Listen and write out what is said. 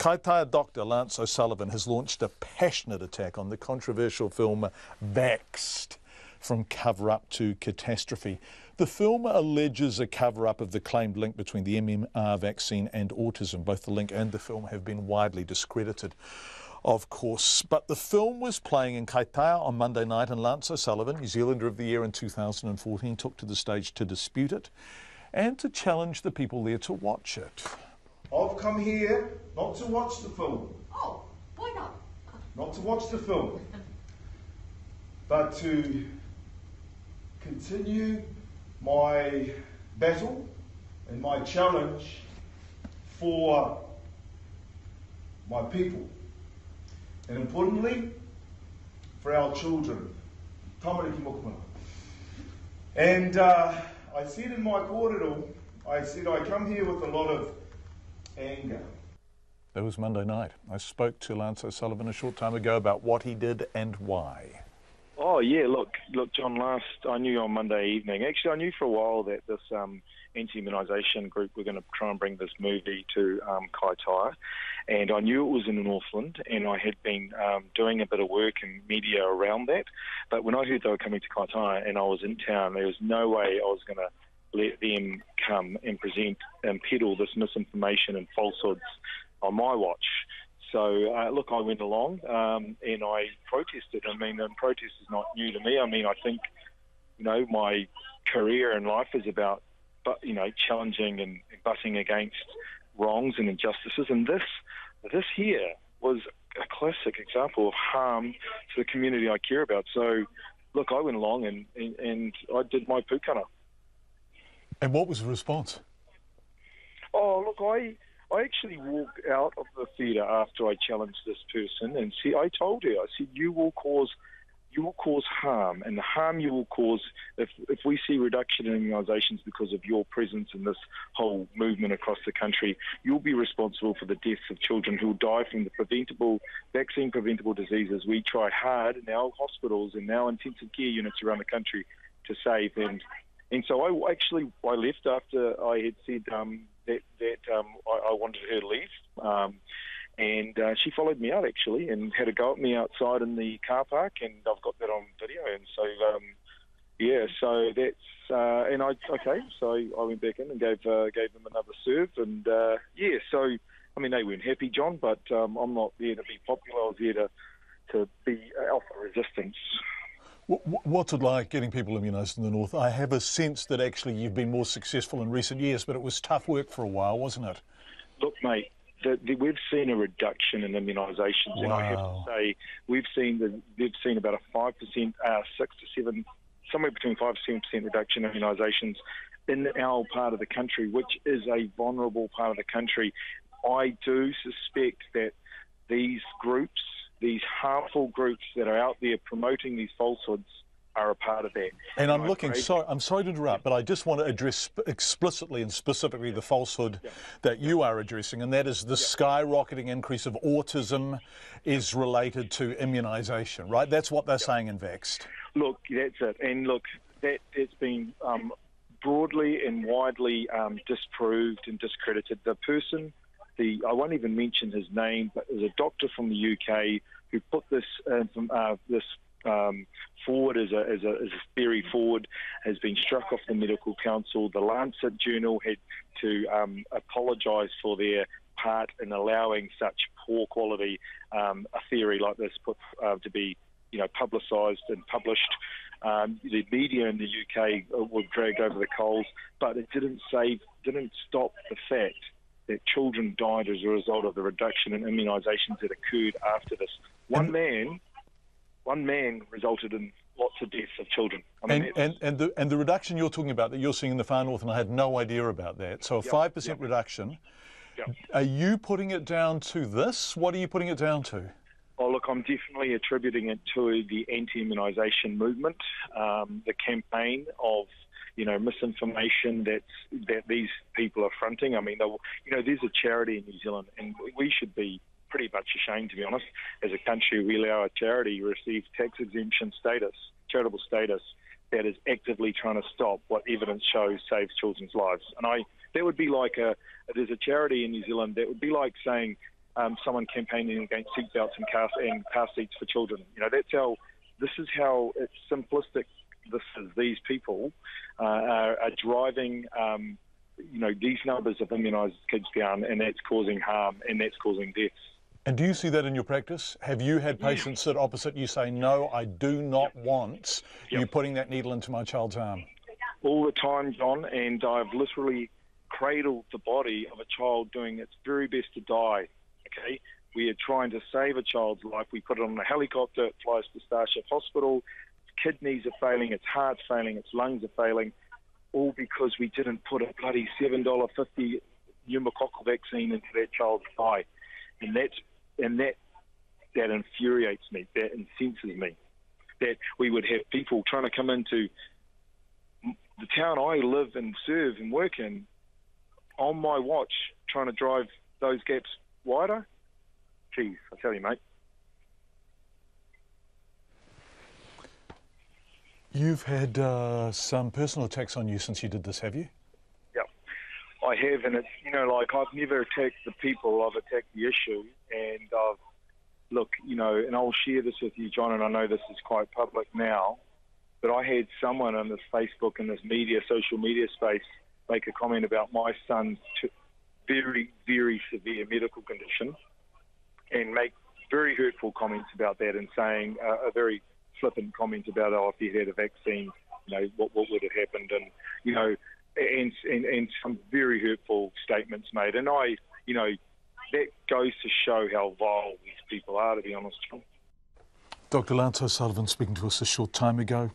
Kaitaia doctor Lance O'Sullivan has launched a passionate attack on the controversial film Vaxxed, from cover-up to catastrophe. The film alleges a cover-up of the claimed link between the MMR vaccine and autism. Both the link and the film have been widely discredited, of course. But the film was playing in Kaitaia on Monday night, and Lance O'Sullivan, New Zealander of the Year in 2014, took to the stage to dispute it and to challenge the people there to watch it. I've come here not to watch the film. Oh, why not? Not to watch the film, but to continue my battle and my challenge for my people, and importantly, for our children. Tamariki mokupuna. And I said in my kōrero, I said I come here with a lot of anger. That was Monday night. I spoke to Lance O'Sullivan a short time ago about what he did and why. Oh yeah, look, John. I knew on Monday evening. Actually, I knew for a while that this anti-immunisation group were going to try and bring this movie to Kaitaia, and I knew it was in Northland, and I had been doing a bit of work in media around that. But when I heard they were coming to Kaitaia and I was in town, there was no way I was going to let them come and present and peddle this misinformation and falsehoods on my watch. So, look, I went along and I protested. I mean, and protest is not new to me. I mean, I think, my career in life is about, challenging and butting against wrongs and injustices. And this here was a classic example of harm to the community I care about. So, look, I went along and I did my pūkana. And what was the response? Oh, look, I actually walked out of the theatre after I challenged this person, and I told her, I said, you will cause harm, and the harm you will cause if we see reduction in immunisations because of your presence in this whole movement across the country, you'll be responsible for the deaths of children who will die from the vaccine-preventable diseases we try hard in our hospitals and our intensive care units around the country to save. And so I left after I had said that I wanted her to leave. And she followed me out, actually, and had a go at me outside in the car park, and I've got that on video. And so, so that's, so I went back in and gave them another serve. And, so, I mean, they weren't happy, John, but I'm not there to be popular. I was there to be alpha resistance. What's it like getting people immunised in the north? I have a sense that actually you've been more successful in recent years, but it was tough work for a while, wasn't it? Look, mate, we've seen a reduction in immunisations, wow. And I have to say we've seen about a 5%, 6 to 7, somewhere between 5 to 7% reduction in immunisations in our part of the country, which is a vulnerable part of the country. I do suspect that these groups, these harmful groups that are out there promoting these falsehoods, are a part of that. And I'm sorry to interrupt, but I just want to address explicitly and specifically the falsehood that you are addressing, and that is the skyrocketing increase of autism is related to immunisation, right? That's what they're saying in Vaxxed. Look, that's it. And look, it's been broadly and widely disproved and discredited. The person, I won't even mention his name, but there's a doctor from the UK who put this forward as a theory forward, has been struck off the medical council. The Lancet Journal had to apologise for their part in allowing such poor quality a theory like this put to be publicised and published. The media in the UK were dragged over the coals, but it didn't stop the fact that children died as a result of the reduction in immunisations that occurred after this. One man resulted in lots of deaths of children. I mean, and the reduction you're talking about that you're seeing in the far north, and I had no idea about that. So a 5% reduction. Yep. Are you putting it down to this? What are you putting it down to? Oh, look, I'm definitely attributing it to the anti-immunisation movement, the campaign of misinformation that these people are fronting. I mean, there's a charity in New Zealand, and we should be pretty much ashamed, to be honest. As a country, we allow a charity to receive tax exemption status, charitable status, that is actively trying to stop what evidence shows saves children's lives. And that would be like there's a charity in New Zealand that would be like saying someone campaigning against seatbelts and car seats for children. You know, this is how it's simplistic this is. These people are driving, these numbers of immunised kids down, and that's causing harm and that's causing deaths. And do you see that in your practice? Have you had patients sit opposite you say, no, I do not want you putting that needle into my child's arm? All the time, John, and I've literally cradled the body of a child doing its very best to die, okay? We are trying to save a child's life. We put it on a helicopter, it flies to Starship Hospital, its kidneys are failing, its heart's failing, its lungs are failing, all because we didn't put a bloody $7.50 pneumococcal vaccine into that child's eye. And that infuriates me, that incenses me, that we would have people trying to come into the town I live and serve and work in on my watch, trying to drive those gaps wider. Geez, I tell you, mate. You've had some personal attacks on you since you did this, have you? Yeah, I have, and it's, I've never attacked the people, I've attacked the issue, and and I'll share this with you, John, and I know this is quite public now, but I had someone on this Facebook and this social media space make a comment about my son's very, very severe medical condition and make very hurtful comments about that, and saying a very flippant comment about, if he had a vaccine, what would have happened, and and some very hurtful statements made. And that goes to show how vile these people are, to be honest, John. Dr. Lance O'Sullivan speaking to us a short time ago.